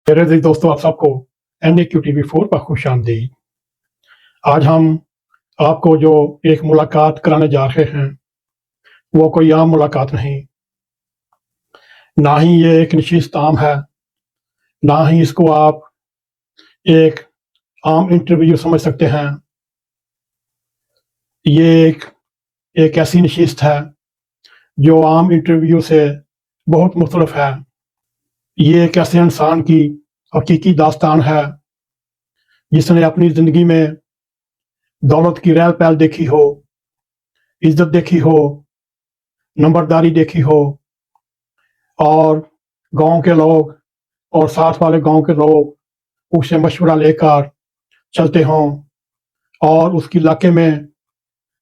मेरे अजीज दोस्तों, आप सबको NAQ TV4 पर खुश आमदीद। आज हम आपको जो एक मुलाकात कराने जा रहे हैं वो कोई आम मुलाकात नहीं, ना ही ये एक नशीस आम है, ना ही इसको आप एक आम इंटरव्यू समझ सकते हैं। ये एक ऐसी नशीस्त है जो आम इंटरव्यू से बहुत मुख्तलिफ है। ये एक ऐसे इंसान की हकीकी दास्तान है जिसने अपनी ज़िंदगी में दौलत की रहल पहल देखी हो, इज्जत देखी हो, नंबरदारी देखी हो, और गांव के लोग और साथ वाले गांव के लोग उससे मशवरा लेकर चलते हों और उसके इलाके में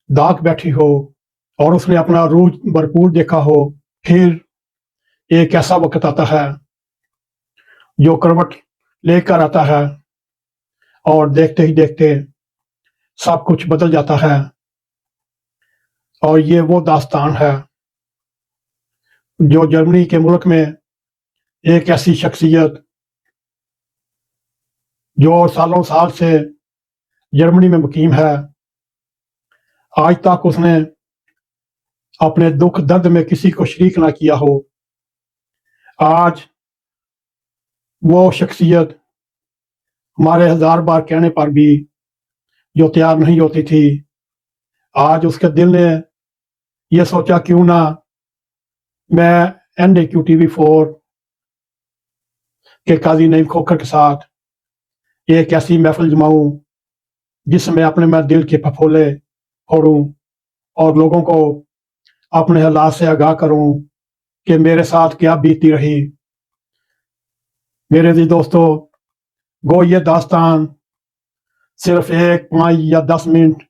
दाग बैठी हो और उसने अपना रूज भरपूर देखा हो। फिर एक ऐसा वक्त आता है जो करवट लेकर आता है और देखते ही देखते सब कुछ बदल जाता है। और ये वो दास्तान है जो जर्मनी के मुल्क में एक ऐसी शख्सियत जो सालों साल से जर्मनी में मुकीम है, आज तक उसने अपने दुख दर्द में किसी को शरीक ना किया हो। आज वो शख्सियत हमारे 1000 बार कहने पर भी जो तैयार नहीं होती थी, आज उसके दिल ने यह सोचा क्यों ना मैं NAQ TV4 के काजी नईम खोखर के साथ एक ऐसी महफिल जमाऊं जिसमें अपने मैं दिल के फफोले फोड़ूं और लोगों को अपने हालात से आगाह करूं कि मेरे साथ क्या बीती रही। मेरे जी दोस्तों, गो ये दास्तान सिर्फ 1, 5 या 10 मिनट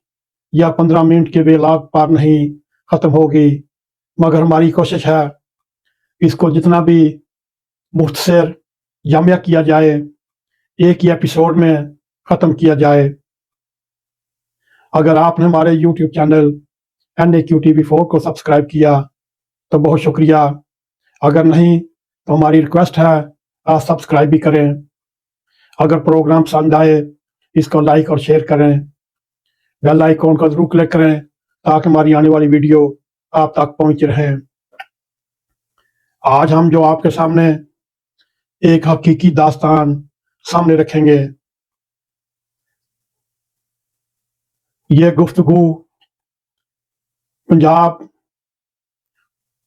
या 15 मिनट के व्लॉग पर नहीं ख़त्म होगी, मगर हमारी कोशिश है इसको जितना भी मुख्तसर जामिया किया जाए, एक ही एपिसोड में ख़त्म किया जाए। अगर आपने हमारे YouTube चैनल NAQ TV4 को सब्सक्राइब किया तो बहुत शुक्रिया, अगर नहीं तो हमारी रिक्वेस्ट है आप सब्सक्राइब भी करें। अगर प्रोग्राम पसंद आए इसको लाइक और शेयर करें, बेल आइकॉन को जरूर क्लिक करें ताकि हमारी आने वाली वीडियो आप तक पहुंच रहे। आज हम जो आपके सामने एक हकीकी दास्तान सामने रखेंगे, ये गुफ्तगू पंजाब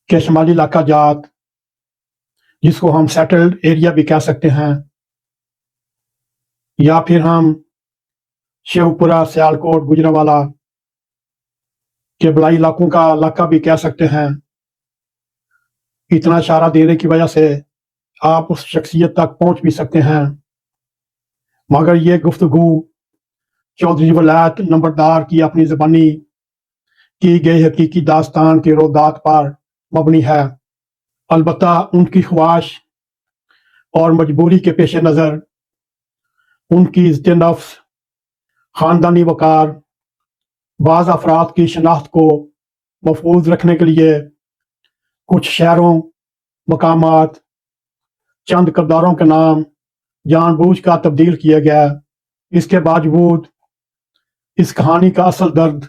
के शुमाली इलाका जात, जिसको हम सेटल्ड एरिया भी कह सकते हैं, या फिर हम शेखपुरा, सियालकोट, गुजरांवाला के बलाई इलाकों का इलाका भी कह सकते हैं। इतना इशारा देने की वजह से आप उस शख्सियत तक पहुंच भी सकते हैं, मगर ये गुफ्तगू चौधरी वलायत नंबरदार की अपनी ज़बानी की गई हकीकी दास्तान के रोदात पर मबनी है। अलबत्ता उनकी ख्वाहिश और मजबूरी के पेश नज़र उनकी इज्जत नफ्स, ख़ानदानी वक़ार, बाज़ अफराद की शनाख्त को महफूज रखने के लिए कुछ शहरों, मकामात, चंद किरदारों के नाम जानबूझ कर तब्दील किया गया। इसके बावजूद इस कहानी का असल दर्द,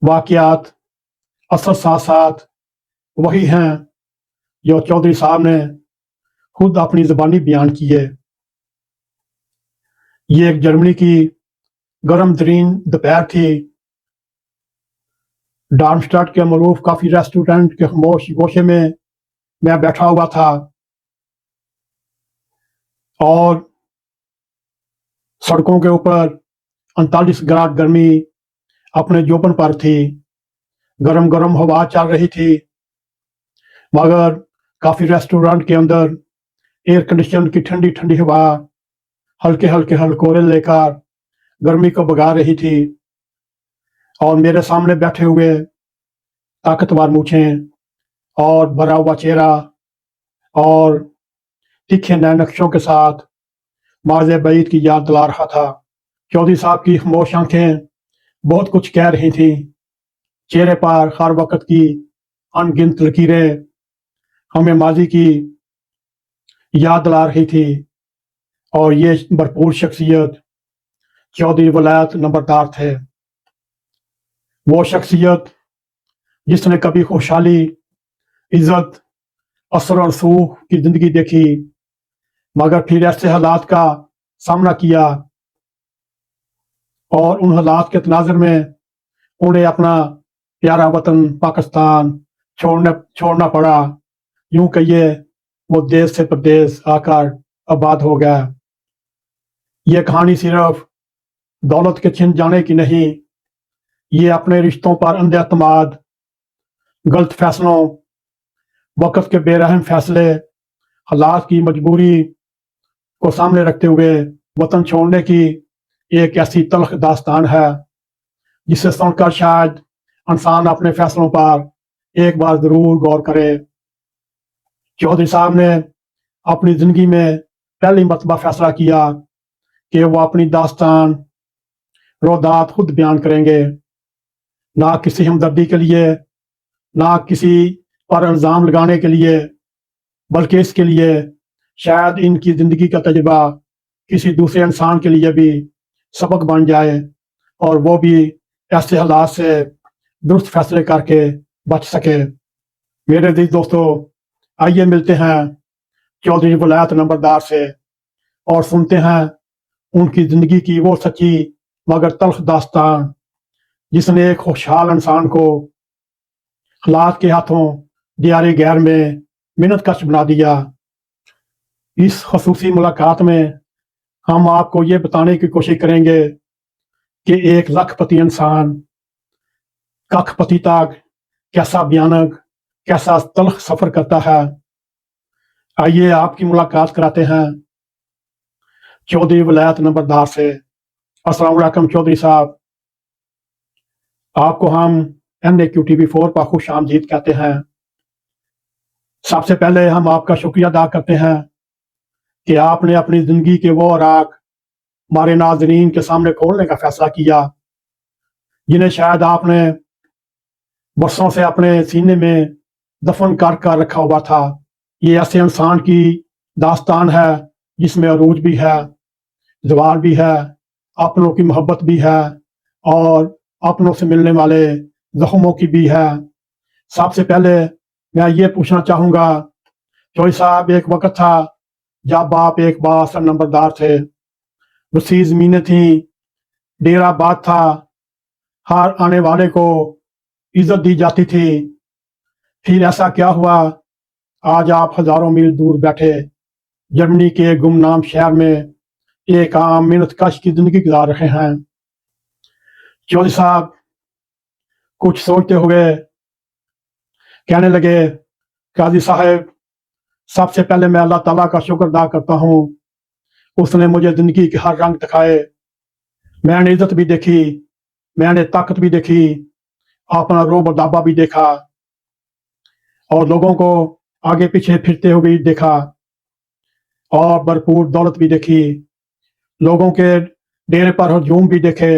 वाक़यात, असल साथ साथ वही हैं जो चौधरी साहब ने खुद अपनी ज़बानी बयान किए। ये एक जर्मनी की गर्म तरीन दोपहर थी। डार्मस्टाड के मरूफ काफ़ी रेस्टोरेंट के खामोश गोशे में मैं बैठा हुआ था और सड़कों के ऊपर 39 ग्राड गर्मी अपने जोबन पर थी। गरम गरम हवा चल रही थी, मगर काफ़ी रेस्टोरेंट के अंदर एयर कंडीशन की ठंडी ठंडी हवा हल्के हल्के हलकोरे लेकर गर्मी को भगा रही थी। और मेरे सामने बैठे हुए ताकतवर मूछें और भरा हुआ चेहरा और तीखे नए नक्शों के साथ माज़े बईद की याद दिला रहा था। चौधरी साहब की खामोश आंखें बहुत कुछ कह रही थीं। चेहरे पर हर वक्त की अनगिनत लकीरें हमें माजी की याद दिला रही थी। اور یہ بھرپور شخصیت چودھری ولایت نمبردار تھے۔ وہ شخصیت جس نے کبھی خوشحالی، عزت، اثر اور سوکھ کی زندگی دیکھی، مگر پھر ایسے حالات کا سامنا کیا اور ان حالات کے تناظر میں انہیں اپنا پیارا وطن پاکستان چھوڑنا پڑا۔ یوں کہیے وہ دیس سے پردیس آ کر آباد ہو گیا۔ یہ کہانی صرف دولت کے چھن جانے کی نہیں، یہ اپنے رشتوں پر اندھے اعتماد، غلط فیصلوں، وقت کے بے رحم فیصلے، حالات کی مجبوری کو سامنے رکھتے ہوئے وطن چھوڑنے کی ایک ایسی تلخ داستان ہے جسے سن کر شاید انسان اپنے فیصلوں پر ایک بار ضرور غور کرے۔ چودھری صاحب نے اپنی زندگی میں پہلی مرتبہ فیصلہ کیا کہ وہ اپنی داستان رودات خود بیان کریں گے، نہ کسی ہمدردی کے لیے، نہ کسی پر الزام لگانے کے لیے، بلکہ اس کے لیے شاید ان کی زندگی کا تجربہ کسی دوسرے انسان کے لیے بھی سبق بن جائے اور وہ بھی ایسے حالات سے درست فیصلے کر کے بچ سکے۔ میرے عزیز دوستو، آئیے ملتے ہیں چودھری ولایت نمبردار سے اور سنتے ہیں ان کی زندگی کی وہ سچی مگر تلخ داستان جس نے ایک خوشحال انسان کو حالات کے ہاتھوں دیار غیر میں منت کش بنا دیا۔ اس خصوصی ملاقات میں ہم آپ کو یہ بتانے کی کوشش کریں گے کہ ایک لکھ پتی انسان ککھ پتی تک کیسا بھیانک، کیسا تلخ سفر کرتا ہے۔ آئیے آپ کی ملاقات کراتے ہیں چودھری ولایت نمبردار سے۔ السلام علیکم چودھری صاحب، آپ کو ہم NAQTV4 پر خوش آمدید کہتے ہیں۔ سب سے پہلے ہم آپ کا شکریہ ادا کرتے ہیں کہ آپ نے اپنی زندگی کے وہ اوراق ہمارے ناظرین کے سامنے کھولنے کا فیصلہ کیا جنہیں شاید آپ نے برسوں سے اپنے سینے میں دفن کر کر رکھا ہوا تھا۔ یہ ایسے انسان کی داستان ہے جس میں عروج بھی ہے، زوال بھی ہے، اپنوں کی محبت بھی ہے اور اپنوں سے ملنے والے زخموں کی بھی ہے۔ سب سے پہلے میں یہ پوچھنا چاہوں گا چودھری صاحب، ایک وقت تھا جب آپ ایک بااثر نمبردار تھے، وسیع زمینیں تھیں، ڈیرہ آباد تھا، ہر آنے والے کو عزت دی جاتی تھی۔ پھر ایسا کیا ہوا آج آپ ہزاروں میل دور بیٹھے جرمنی کے گمنام شہر میں ایک عام منت کش کی زندگی گزار رہے ہیں؟ چودھری صاحب کچھ سوچتے ہوئے کہنے لگے، قاضی صاحب سب سے پہلے میں اللہ تعالیٰ کا شکر ادا کرتا ہوں، اس نے مجھے زندگی کے ہر رنگ دکھائے، میں نے عزت بھی دیکھی، میں نے طاقت بھی دیکھی، اپنا روب و دابا بھی دیکھا اور لوگوں کو آگے پیچھے پھرتے ہوئے بھی دیکھا اور بھرپور دولت بھی دیکھی، لوگوں کے ڈیرے پر ہجوم بھی دیکھے،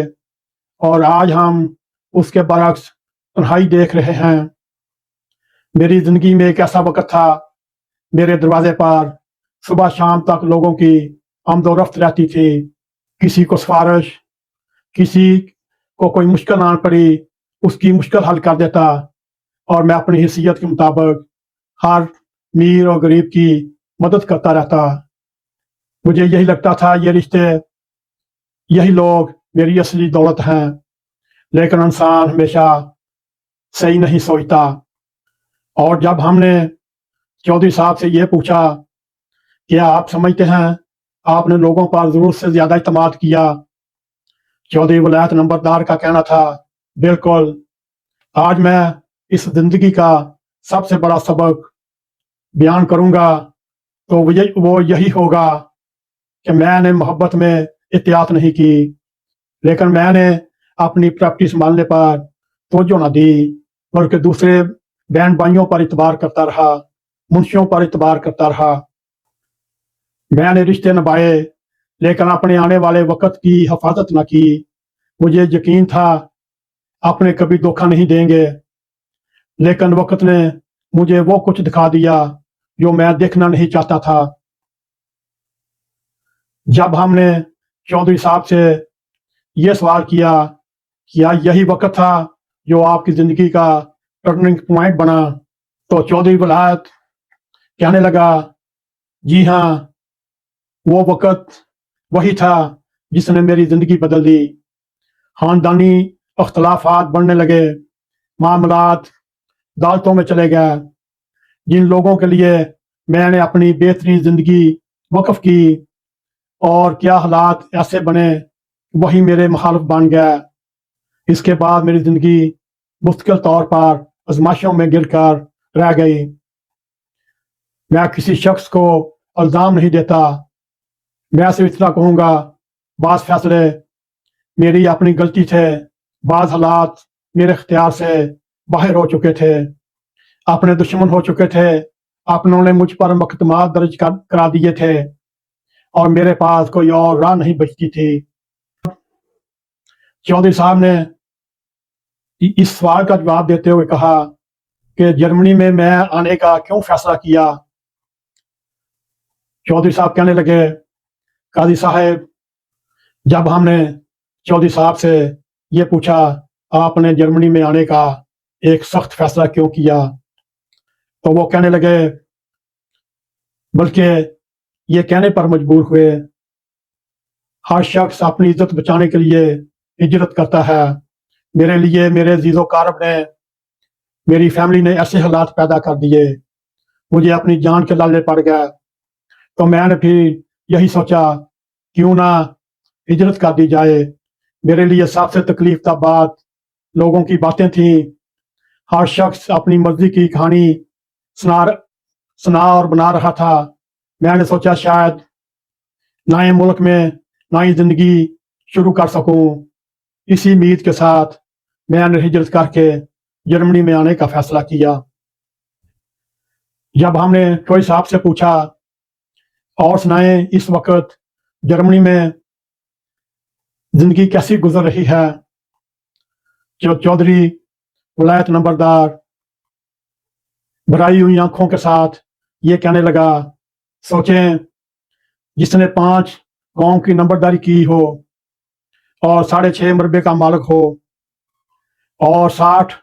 اور آج ہم اس کے برعکس تنہائی دیکھ رہے ہیں۔ میری زندگی میں ایک ایسا وقت تھا میرے دروازے پر صبح شام تک لوگوں کی آمد و رفت رہتی تھی، کسی کو سفارش، کسی کو کوئی مشکل آن پڑی اس کی مشکل حل کر دیتا اور میں اپنی حیثیت کے مطابق ہر امیر اور غریب کی مدد کرتا رہتا۔ مجھے یہی لگتا تھا یہ رشتے، یہی لوگ میری اصلی دولت ہیں، لیکن انسان ہمیشہ صحیح نہیں سوچتا۔ اور جب ہم نے چودھری صاحب سے یہ پوچھا کیا آپ سمجھتے ہیں آپ نے لوگوں پر ضرورت سے زیادہ اعتماد کیا، چودھری ولایت نمبردار کا کہنا تھا، بالکل، آج میں اس زندگی کا سب سے بڑا سبق بیان کروں گا تو وہ یہی ہوگا کہ میں نے محبت میں احتیاط نہیں کی، لیکن میں نے اپنی پراپرٹی سنبھالنے پر توجہ نہ دی، بلکہ دوسرے بہن بھائیوں پر اعتبار کرتا رہا، منشیوں پر اعتبار کرتا رہا۔ میں نے رشتے نبھائے لیکن اپنے آنے والے وقت کی حفاظت نہ کی۔ مجھے یقین تھا اپنے کبھی دھوکہ نہیں دیں گے، لیکن وقت نے مجھے وہ کچھ دکھا دیا جو میں دیکھنا نہیں چاہتا تھا۔ जब हमने चौधरी साहब से ये सवाल किया क्या यही वक्त था जो आपकी ज़िंदगी का टर्निंग पॉइंट बना, तो चौधरी वलायत कहने लगा, जी हाँ, वो वक्त वही था जिसने मेरी ज़िंदगी बदल दी। ख़ानदानी अख्तलाफात बढ़ने लगे, मामलात अदालतों में चले गए। जिन लोगों के लिए मैंने अपनी बेहतरीन ज़िंदगी वक़्फ़ की और क्या हालात ऐसे बने, वही मेरे मुखालिफ बन गया। इसके बाद मेरी ज़िंदगी मुस्तकिल तौर पर आज़माइशों में गिरकर रह गई। मैं किसी शख्स को इल्ज़ाम नहीं देता, मैं सिर्फ इतना कहूँगा, बाज़ फैसले मेरी अपनी गलती थे, बाज़ हालात मेरे इख्तियार से बाहर हो चुके थे, अपने दुश्मन हो चुके थे, अपनों ने मुझ पर मुकदमा दर्ज करा दिए थे और मेरे पास कोई और राह नहीं बचती थी। चौधरी साहब ने इस सवाल का जवाब देते हुए कहा कि जर्मनी में मैं आने का क्यों फैसला किया। चौधरी साहब कहने लगे, काजी साहब, जब हमने चौधरी साहब से ये पूछा आपने जर्मनी में आने का एक सख्त फैसला क्यों किया, तो वो कहने लगे, बल्कि ये कहने पर मजबूर हुए, हर शख्स अपनी इज्जत बचाने के लिए हिजरत करता है। मेरे लिए मेरे अजीज़ो कारब ने, मेरी फैमिली ने ऐसे हालात पैदा कर दिए, मुझे अपनी जान के लाले पड़ गया। तो मैंने फिर यही सोचा, क्यों ना हिजरत कर दी जाए। मेरे लिए सबसे तकलीफ दा बात लोगों की बातें थीं। हर शख्स अपनी मर्जी की कहानी सुना सुना और बना रहा था। मैंने सोचा शायद नए मुल्क में नई जिंदगी शुरू कर सकूं। इसी उम्मीद के साथ मैंने हिजरत करके जर्मनी में आने का फैसला किया। जब हमने कोई साहब से पूछा, और सुनाएं इस वक्त जर्मनी में जिंदगी कैसी गुजर रही है, जो चौधरी वलायत नंबरदार भराई हुई आंखों के साथ ये कहने लगा, सोचें, जिसने 5 गांव की नंबरदारी की हो और 6.5 मरबे का मालिक हो और 60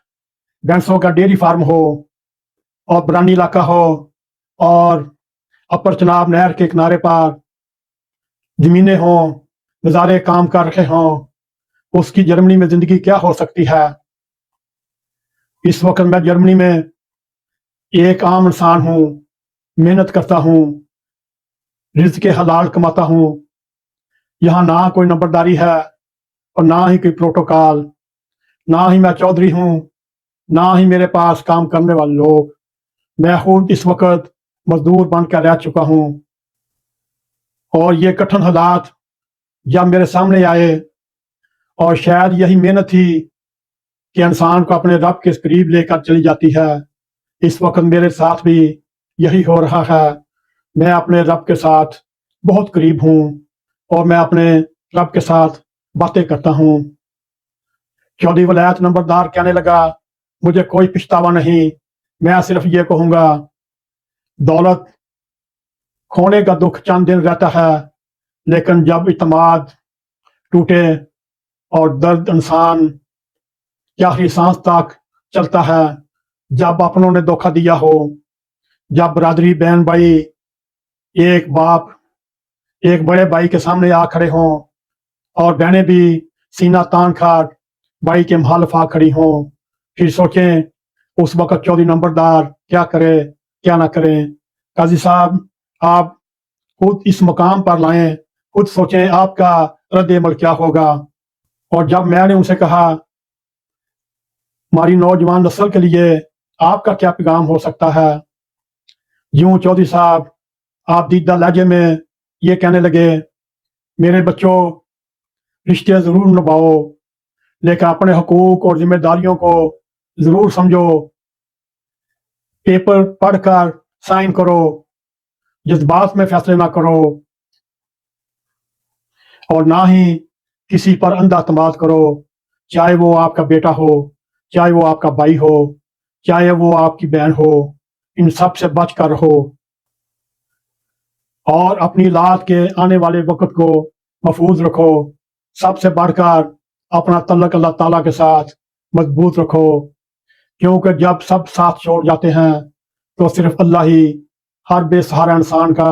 भैंसों का डेयरी फार्म हो और बरानी इलाका हो और अपर चनाब नहर के किनारे पर जमीनें हों, नज़ारे काम कर रहे हों, उसकी जर्मनी में ज़िंदगी क्या हो सकती है। इस वक्त मैं जर्मनी में एक आम इंसान हूँ, मेहनत करता हूँ, रिज़्क़ हलाल कमाता हूँ। यहाँ ना कोई नंबरदारी है और ना ही कोई प्रोटोकॉल, ना ही मैं चौधरी हूँ, ना ही मेरे पास काम करने वाले लोग। मैं खुद इस वक्त मजदूर बनकर रह चुका हूँ और ये कठिन हालात जब मेरे सामने आए, और शायद यही मेहनत थी कि इंसान को अपने रब के करीब लेकर चली जाती है। इस वक्त मेरे साथ भी यही हो रहा है। मैं अपने रब के साथ बहुत करीब हूँ और मैं अपने रब के साथ बातें करता हूँ। चौधरी वलायत नंबरदार कहने लगा, मुझे कोई पछतावा नहीं, मैं सिर्फ ये कहूँगा, दौलत खोने का दुख चंद दिन रहता है, लेकिन जब इत्मीनान टूटे और दर्द इंसान की आखिरी सांस तक चलता है, जब अपनों ने धोखा दिया हो, जब बरादरी बहन भाई एक बाप एक बड़े भाई के सामने आ खड़े हों और बहनें भी सीना तान कर भाई के मुखालिफ आ खड़ी हों, फिर सोचें उस वक्त चौधरी नंबरदार क्या करे क्या ना करें। काजी साहब, आप खुद इस मुकाम पर लाएं, खुद सोचें आपका रद्द अमल क्या होगा। और जब मैंने उनसे कहा, हमारी नौजवान नस्ल के लिए आपका क्या पैगाम हो सकता है, यूं चौधरी साहब आप दीदा लहजे में ये कहने लगे, मेरे बच्चों, रिश्ते ज़रूर निभाओ, लेकिन अपने हकूक और जिम्मेदारियों को ज़रूर समझो। पेपर पढ़कर साइन करो, जज्बात में फैसले ना करो और ना ही किसी पर अंधा एतमाद करो, चाहे वो आपका बेटा हो, चाहे वो आपका भाई हो, चाहे वो आपकी बहन हो, इन सब से बच कर रहो। اور اپنی اولاد کے آنے والے وقت کو محفوظ رکھو. سب سے بڑھ کر اپنا تعلق اللہ تعالیٰ کے ساتھ مضبوط رکھو، کیونکہ جب سب ساتھ چھوڑ جاتے ہیں تو صرف اللہ ہی ہر بے سہارا انسان کا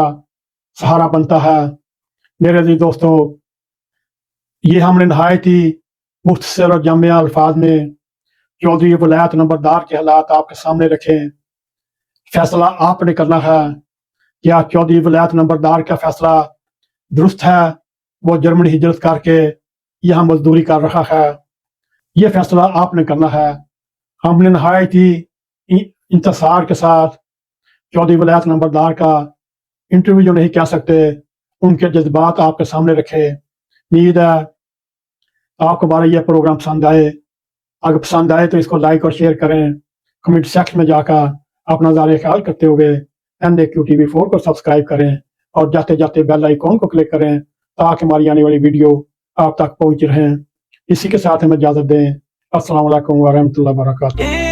سہارا بنتا ہے. میرے عزیز دوستو، یہ ہم نے نہایت ہی مختصر اور جامع الفاظ میں چودھری ولایت نمبردار کے حالات آپ کے سامنے رکھے. فیصلہ آپ نے کرنا ہے. کیا چودھری ولایت نمبردار کا فیصلہ درست ہے؟ وہ جرمنی ہجرت کر کے یہاں مزدوری کر رہا ہے. یہ فیصلہ آپ نے کرنا ہے. ہم نے نہایت ہی انتصار کے ساتھ چودھری ولایت نمبردار کا انٹرویو نہیں کہہ سکتے، ان کے جذبات آپ کے سامنے رکھے. امید ہے آپ کو ہمارا یہ پروگرام پسند آئے. اگر پسند آئے تو اس کو لائک اور شیئر کریں. کمنٹ سیکشن میں جا کر اپنا نظر خیال کرتے ہوئے NAQTV4 کو سبسکرائب کریں اور جاتے جاتے بیل آئیکن کو کلک کریں تاکہ ہماری آنے والی ویڈیو آپ تک پہنچ رہیں. اسی کے ساتھ ہمیں اجازت دیں. السلام علیکم ورحمۃ اللہ وبرکاتہ.